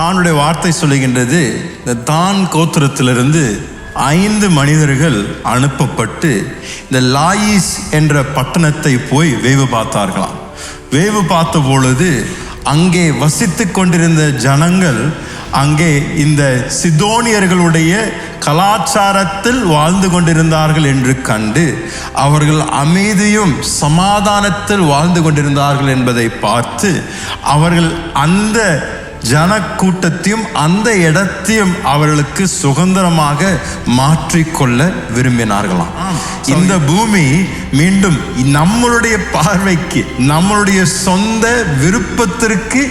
ஆண்டவருடைய வார்த்தை சொல்லுகின்றது, இந்த தான் கோத்திரத்திலிருந்து 5 மனிதர்கள் அனுப்பப்பட்டு இந்த லாயிஸ் என்ற பட்டணத்தை போய் வேவு பார்த்தார்களாம். வேவு பார்த்த பொழுது அங்கே வசித்து கொண்டிருந்த ஜனங்கள் அங்கே இந்த சிதோனியர்களுடைய கலாச்சாரத்தில் வாழ்ந்து கொண்டிருந்தார்கள் என்று கண்டு அவர்கள் அமைதியும் சமாதானத்தில் வாழ்ந்து கொண்டிருந்தார்கள் என்பதை பார்த்து அவர்கள் அந்த ஜனக்கூட்டத்தையும் அந்த இடத்தையும் அவர்களுக்கு சுதந்திரமாக மாற்றிக்கொள்ள விரும்பினார்களாம். இந்த பூமி மீண்டும் நம்மளுடைய பார்வைக்கு நம்மளுடைய சொந்த விருப்பத்திற்கு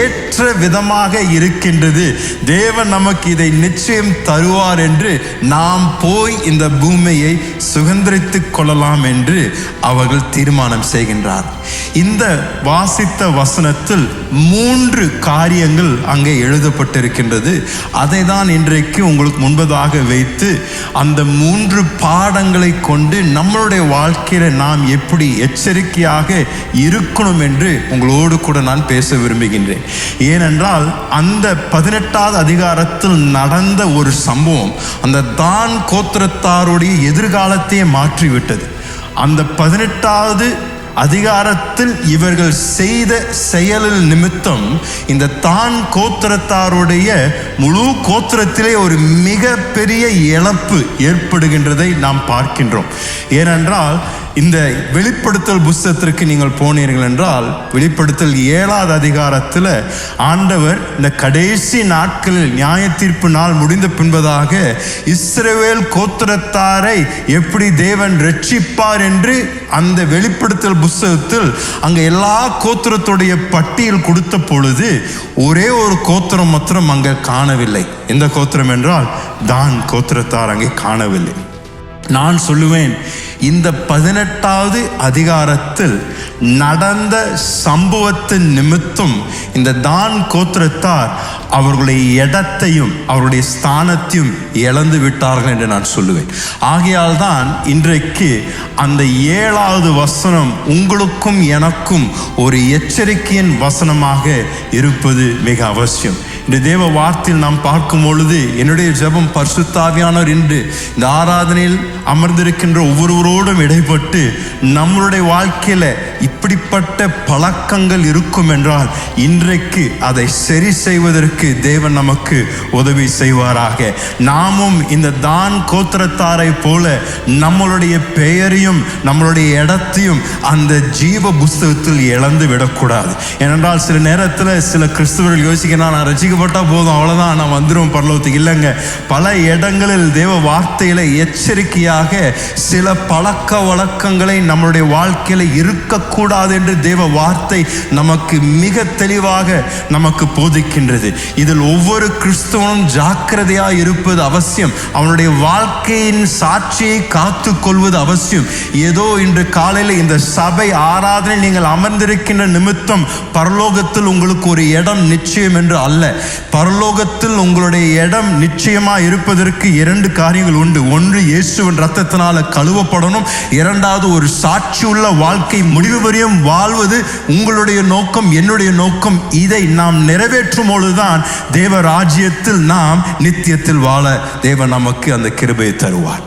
ஏற்ற விதமாக இருக்கின்றது. தேவன் நமக்கு இதை நிச்சயம் தருவார் என்று நாம் போய் இந்த பூமியை சுதந்திரித்துக் கொள்ளலாம் என்று அவர்கள் தீர்மானம் செய்கின்றார். இந்த வாசித்த வசனத்தில் 3 காரியங்கள் அங்கே எழுதப்பட்டிருக்கின்றது. அதை தான் இன்றைக்கு உங்களுக்கு முன்பதாக வைத்து அந்த 3 பாடங்களை கொண்டு நம்மளுடைய வாழ்க்கையில நாம் எப்படி எச்சரிக்கையாக இருக்கணும் என்று உங்களோடு கூட நான் பேச விரும்புகின்றேன். ஏனென்றால் அந்த 18வது அதிகாரத்தில் நடந்த ஒரு சம்பவம் அந்த தான் கோத்திரத்தாருடைய எதிர்காலத்தையே மாற்றிவிட்டது. அந்த 18வது அதிகாரத்தில் இவர்கள் செய்த செயலில் நிமித்தம் இந்த தான் கோத்திரத்தாருடைய முழு கோத்திரத்திலே ஒரு மிக பெரிய இழப்பு ஏற்படுகின்றதை நாம் பார்க்கின்றோம். ஏனென்றால் இந்த வெளிப்படுத்தல் புஸ்தகத்திற்கு நீங்கள் போனீர்கள் என்றால் வெளிப்படுத்தல் 7வது அதிகாரத்தில் ஆண்டவர் இந்த கடைசி நாட்களில் நியாய தீர்ப்பு நாள் முடிந்த பின்பதாக இஸ்ரவேல் கோத்திரத்தாரை எப்படி தேவன் ரட்சிப்பார் என்று அந்த வெளிப்படுத்தல் புஸ்தகத்தில் அங்கே எல்லா கோத்திரத்துடைய பட்டியல் கொடுத்த பொழுது ஒரே ஒரு கோத்திரம் மாத்திரம் அங்கே காணவில்லை. எந்த கோத்திரம் என்றால் தான் கோத்திரத்தார் அங்கே காணவில்லை. நான் சொல்லுவேன், இந்த 18வது அதிகாரத்தில் நடந்த சம்பவத்தின் நிமித்தம் இந்த தான் கோத்திரத்தார் அவர்களுடைய இடத்தையும் அவருடைய ஸ்தானத்தையும் இழந்து விட்டார்கள் என்று நான் சொல்லுவேன். ஆகையால் தான் இன்றைக்கு அந்த 7வது வசனம் உங்களுக்கும் எனக்கும் ஒரு எச்சரிக்கையின் வசனமாக இருப்பது மிக அவசியம். இந்த தேவ வார்த்தையில் நாம் பார்க்கும் பொழுது என்னுடைய ஜெபம் பரிசுத்த ஆவியானவர் இன்று இந்த ஆராதனையில் அமர்ந்திருக்கின்ற ஒவ்வொருவரோடும் இடைப்பட்டு நம்மளுடைய வாழ்க்கையில இப்படிப்பட்ட பழக்கங்கள் இருக்கும் என்றால் இன்றைக்கு அதை சரி செய்வதற்கு தேவன் நமக்கு உதவி செய்வாராக. நாமும் இந்த தான் கோத்திரத்தாரை போல நம்மளுடைய பெயரையும் நம்மளுடைய இடத்தையும் அந்த ஜீவ புஸ்தகத்தில் இழந்து விடக்கூடாது. ஏனென்றால் சில நேரத்தில் சில கிறிஸ்தவர்கள் யோசிக்கிறான், நான் ரசிக்கப்பட்டா போதும், அவ்வளோதான், நான் வந்துடும் பரலோகத்துக்கு. இல்லைங்க, பல இடங்களில் தேவ வார்த்தையில எச்சரிக்கையாக சில பழக்க வழக்கங்களை நம்மளுடைய வாழ்க்கையில இருக்கக்கூடாது என்று தேவ வார்த்தை நமக்கு மிக தெளிவாக நமக்கு போதிக்கின்றது. இதில் ஒவ்வொரு கிறிஸ்தவனும் ஜாக்கிரதையாக இருப்பது அவசியம். அவனுடைய வாழ்க்கையின் சாட்சியை காத்து கொள்வது அவசியம். ஏதோ இன்று காலையில் இந்த சபை ஆராதனை நீங்கள் அமர்ந்திருக்கின்ற நிமித்தம் பரலோகத்தில் உங்களுக்கு ஒரு இடம் நிச்சயம் என்று அல்ல. பரலோகத்தில் உங்களுடைய இடம் நிச்சயமா இருப்பதற்கு 2 காரியங்கள் உண்டு. ஒன்று, இயேசுவின் இரத்தத்தினால கழுவப்படணும். 2வது, ஒரு சாட்சி உள்ள வாழ்க்கை முடிவு வரையும் வாழ்வது உங்களுடைய நோக்கம், என்னுடைய நோக்கம். இதை நாம் நிறைவேற்றும் பொழுதுதான் தேவ ராஜ்யத்தில் நாம் நித்தியத்தில் வாழ தேவன் நமக்கு அந்த கிருபையை தருவார்.